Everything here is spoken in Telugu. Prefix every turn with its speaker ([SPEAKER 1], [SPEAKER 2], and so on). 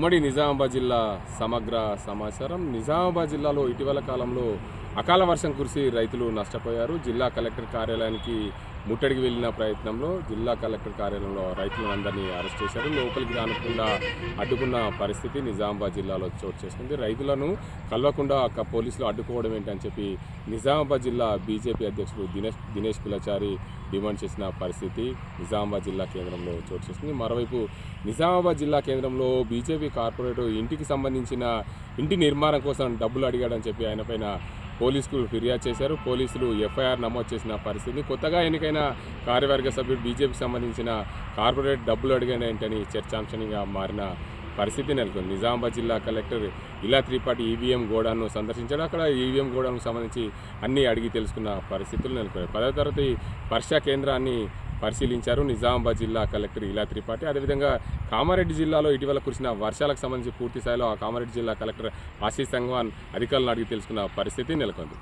[SPEAKER 1] ఉమ్మడి నిజామాబాద్ జిల్లా సమగ్ర సమాచారం. నిజామాబాద్ జిల్లాలో ఇటీవల కాలంలో అకాల వర్షం కురిసి రైతులు నష్టపోయారు. జిల్లా కలెక్టర్ కార్యాలయానికి ముట్టడికి వెళ్ళిన ప్రయత్నంలో జిల్లా కలెక్టర్ కార్యాలయంలో రైతులందరినీ అరెస్ట్ చేశారు. లోపలికి రానకుండా అడ్డుకున్న పరిస్థితి నిజామాబాద్ జిల్లాలో చోటు చేసుకుంది. రైతులను కలవకుండా పోలీసులు అడ్డుకోవడం ఏంటని చెప్పి నిజామాబాద్ జిల్లా బీజేపీ అధ్యక్షుడు దినేష్ పిల్లచారి డిమాండ్ చేసిన పరిస్థితి నిజామాబాద్ జిల్లా కేంద్రంలో చోటు చేసుకుంది. మరోవైపు నిజామాబాద్ జిల్లా కేంద్రంలో బీజేపీ కార్పొరేటర్ ఇంటికి సంబంధించిన ఇంటి నిర్మాణం కోసం డబ్బులు అడిగాడని చెప్పి ఆయన పైన పోలీసులు ఫిర్యాదు చేశారు. పోలీసులు ఎఫ్ఐఆర్ నమోదు చేసిన పరిస్థితి. కొత్తగా ఎన్నికైన కార్యవర్గ సభ్యుడు బీజేపీకి సంబంధించిన కార్పొరేట్ డబ్బులు అడిగాడేంటని చర్చాంశంగా మారిన పరిస్థితి నెలకొంది. నిజామాబాద్ జిల్లా కలెక్టర్ ఇలా త్రిపాఠి ఈవీఎం గోడాను సందర్శించాడు. అక్కడ ఈవీఎం గోడాకు సంబంధించి అన్నీ అడిగి తెలుసుకున్న పరిస్థితులు నెలకొన్నాయి. 10వ తరగతి పరీక్షా కేంద్రాన్ని పరిశీలించారు నిజామాబాద్ జిల్లా కలెక్టర్ ఇలా త్రిపాఠి. అదేవిధంగా కామారెడ్డి జిల్లాలో ఇటీవల కురిసిన వర్షాలకు సంబంధించి పూర్తి స్థాయిలో ఆ కామారెడ్డి జిల్లా కలెక్టర్ ఆశీష్ సంగ్వాన్ అధికారులను అడిగి తెలుసుకున్న పరిస్థితి నెలకొంది.